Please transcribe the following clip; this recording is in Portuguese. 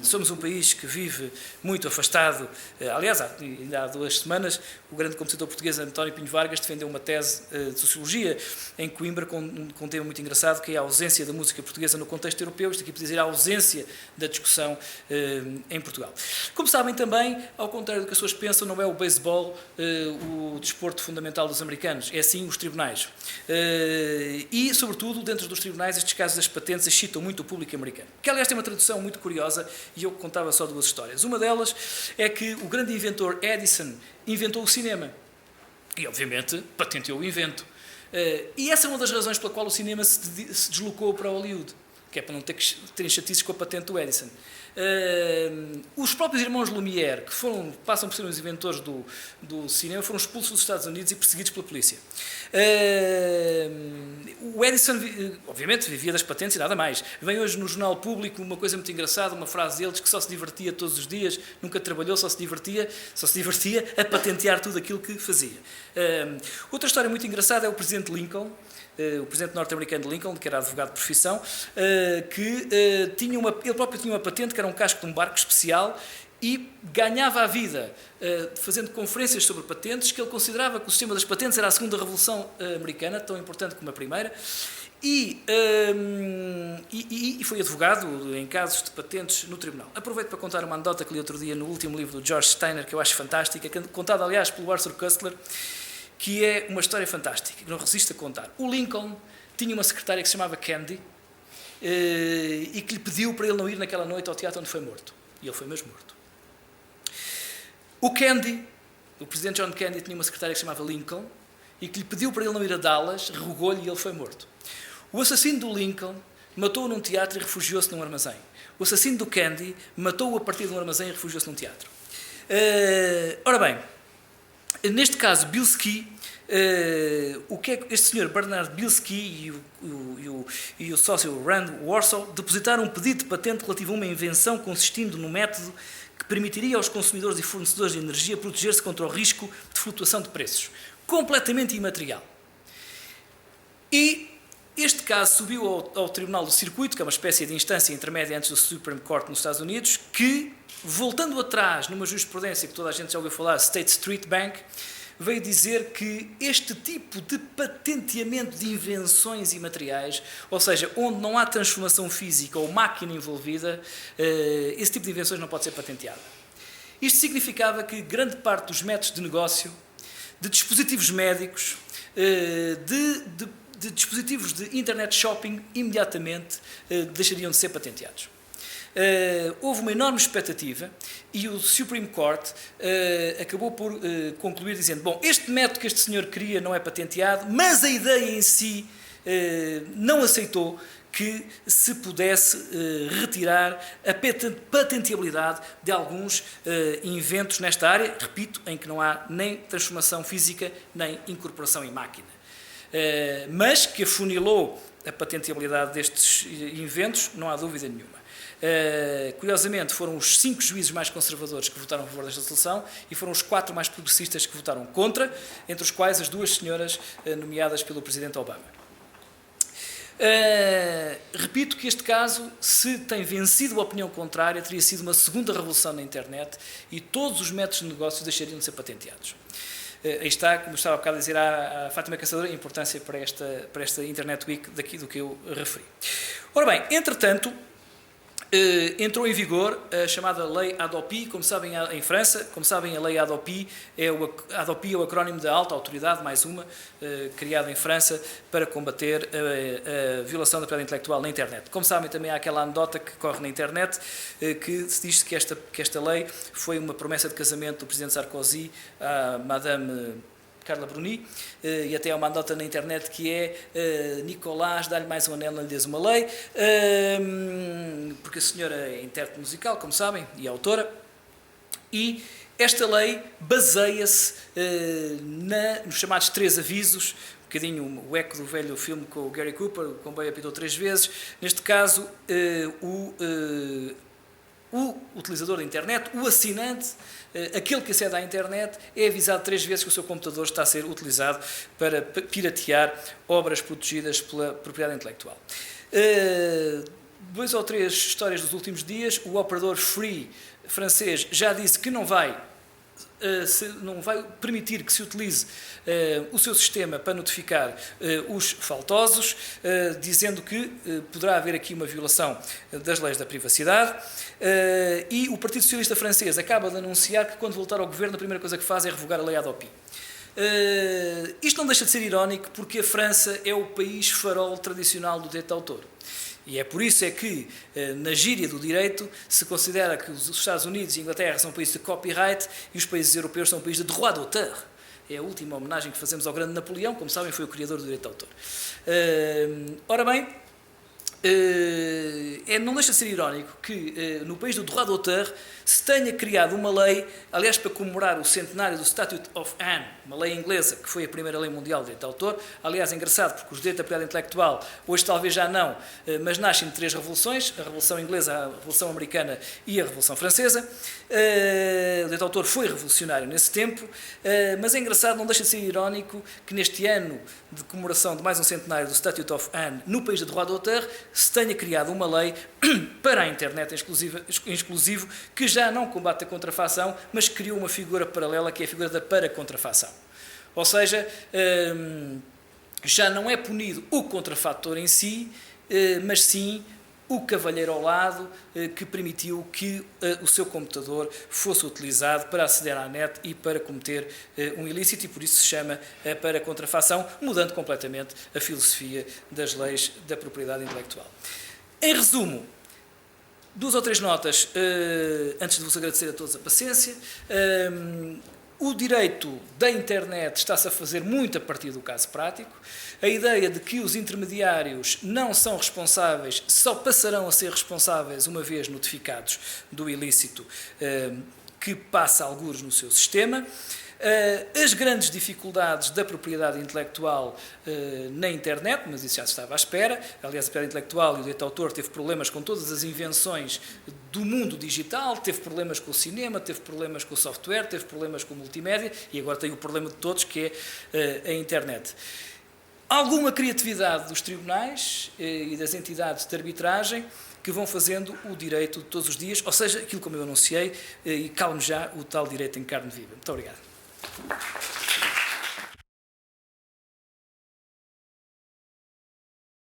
Somos um país que vive muito afastado. Aliás, ainda há 2 semanas, o grande compositor português António Pinho Vargas defendeu uma tese de Sociologia em Coimbra com um tema muito engraçado, que é a ausência da música portuguesa no contexto europeu. Isto aqui pode dizer a ausência da discussão em Portugal. Como sabem também, ao contrário do que as pessoas pensam, não é o beisebol o desporto fundamental dos americanos, é sim os tribunais. E, sobretudo, dentro dos tribunais, estes casos das patentes excitam muito o público americano. Que, aliás, tem uma tradução muito curiosa, e eu contava só 2 histórias. Uma delas é que o grande inventor Edison inventou o cinema. E, obviamente, patenteou o invento. E essa é uma das razões pela qual o cinema se deslocou para Hollywood, que é para não terem chatices com a patente do Edison. Os próprios irmãos Lumière, que passam por ser os inventores do cinema, foram expulsos dos Estados Unidos e perseguidos pela polícia. O Edison, obviamente, vivia das patentes e nada mais. Vem hoje no Jornal Público uma coisa muito engraçada, uma frase dele, diz que só se divertia todos os dias, nunca trabalhou, só se divertia a patentear tudo aquilo que fazia. Outra história muito engraçada é o presidente Lincoln, o presidente norte-americano Lincoln, que era advogado de profissão, que ele próprio tinha uma patente, que era um casco de um barco especial, e ganhava a vida fazendo conferências sobre patentes, que ele considerava que o sistema das patentes era a segunda revolução americana, tão importante como a primeira, e foi advogado em casos de patentes no tribunal. Aproveito para contar uma anedota que li outro dia no último livro do George Steiner, que eu acho fantástica, contada, aliás, pelo Arthur Koestler, que é uma história fantástica, que não resisto a contar. O Lincoln tinha uma secretária que se chamava Candy e que lhe pediu para ele não ir naquela noite ao teatro onde foi morto. E ele foi mesmo morto. O presidente John Candy, tinha uma secretária que se chamava Lincoln e que lhe pediu para ele não ir a Dallas, rogou-lhe e ele foi morto. O assassino do Lincoln matou-o num teatro e refugiou-se num armazém. O assassino do Candy matou-o a partir de um armazém e refugiou-se num teatro. Ora bem, neste caso, Bilski, o que é que este senhor Bernard Bilski e o sócio Rand Warsaw depositaram um pedido de patente relativo a uma invenção consistindo no método que permitiria aos consumidores e fornecedores de energia proteger-se contra o risco de flutuação de preços. Completamente imaterial. E este caso subiu ao Tribunal do Circuito, que é uma espécie de instância intermédia antes do Supreme Court nos Estados Unidos, que, voltando atrás numa jurisprudência que toda a gente já ouviu falar, State Street Bank, veio dizer que este tipo de patenteamento de invenções imateriais, ou seja, onde não há transformação física ou máquina envolvida, esse tipo de invenções não pode ser patenteada. Isto significava que grande parte dos métodos de negócio, de dispositivos médicos, de dispositivos de internet shopping, imediatamente deixariam de ser patenteados. Houve uma enorme expectativa e o Supreme Court acabou por concluir dizendo: bom, este método que este senhor queria não é patenteado, mas a ideia em si não aceitou que se pudesse retirar a patenteabilidade de alguns inventos nesta área, repito, em que não há nem transformação física nem incorporação em máquina. Mas que afunilou a patenteabilidade destes inventos, não há dúvida nenhuma. Curiosamente, foram os 5 juízes mais conservadores que votaram a favor desta solução e foram os 4 mais progressistas que votaram contra, entre os quais as 2 senhoras nomeadas pelo presidente Obama. Repito que este caso, se tem vencido a opinião contrária, teria sido uma segunda revolução na internet e todos os métodos de negócio deixariam de ser patenteados. Aí está, como estava há bocado a dizer à Fátima Caçadora, a importância para esta Internet Week daqui do que eu referi. Ora bem, entretanto, entrou em vigor a chamada Lei Hadopi, como sabem, em França. Como sabem, a Lei Hadopi é o acrónimo da Alta Autoridade, mais uma, criada em França para combater a violação da propriedade intelectual na internet. Como sabem, também há aquela anedota que corre na internet, que se diz que esta lei foi uma promessa de casamento do presidente Sarkozy à Madame Carla Bruni, e até há uma anedota na internet que é Nicolás, dá-lhe mais um anel, não lhe des uma lei, porque a senhora é intérprete musical, como sabem, e é autora, e esta lei baseia-se nos chamados 3 avisos, um bocadinho o eco do velho filme com o Gary Cooper, o comboio apitou 3 vezes, neste caso o utilizador da internet, o assinante, aquele que acede à internet, é avisado 3 vezes que o seu computador está a ser utilizado para piratear obras protegidas pela propriedade intelectual. 2 ou 3 histórias dos últimos dias. O operador Free francês já disse que não vai permitir que se utilize o seu sistema para notificar os faltosos, dizendo que poderá haver aqui uma violação das leis da privacidade. E o Partido Socialista francês acaba de anunciar que, quando voltar ao governo, a primeira coisa que faz é revogar a lei Hadopi. Isto não deixa de ser irónico, porque a França é o país farol tradicional do direito de autor. E é por isso é que, na gíria do direito, se considera que os Estados Unidos e a Inglaterra são países de copyright e os países europeus são países de droit d'auteur. É a última homenagem que fazemos ao grande Napoleão, como sabem, foi o criador do direito de autor. Ora bem, não deixa de ser irónico que, no país do droit d'auteur, se tenha criado uma lei, aliás, para comemorar o centenário do Statute of Anne, uma lei inglesa, que foi a primeira lei mundial de direito de autor. Aliás, é engraçado, porque os direitos da propriedade intelectual, hoje talvez já não, mas nascem de 3 revoluções: a Revolução Inglesa, a Revolução Americana e a Revolução Francesa. O direito de autor foi revolucionário nesse tempo, mas é engraçado, não deixa de ser irónico, que neste ano de comemoração de mais um centenário do Statute of Anne, no país do droit d'auteur, se tenha criado uma lei para a internet em exclusivo, que já não combate a contrafação, mas criou uma figura paralela, que é a figura da paracontrafação. Ou seja, já não é punido o contrafator em si, mas sim o cavalheiro ao lado, que permitiu que o seu computador fosse utilizado para aceder à net e para cometer um ilícito, e por isso se chama paracontrafação, mudando completamente a filosofia das leis da propriedade intelectual. Em resumo, 2 ou 3 notas, antes de vos agradecer a todos a paciência. O direito da internet está-se a fazer muito a partir do caso prático. A ideia de que os intermediários não são responsáveis, só passarão a ser responsáveis uma vez notificados do ilícito que passa algures no seu sistema. As grandes dificuldades da propriedade intelectual na internet, mas isso já se estava à espera. Aliás, a propriedade intelectual e o direito de autor teve problemas com todas as invenções do mundo digital, teve problemas com o cinema, teve problemas com o software, teve problemas com o multimédia, e agora tem o problema de todos, que é a internet. Alguma criatividade dos tribunais e das entidades de arbitragem, que vão fazendo o direito de todos os dias, ou seja, aquilo como eu anunciei, e calme já o tal direito em carne viva. Muito obrigado.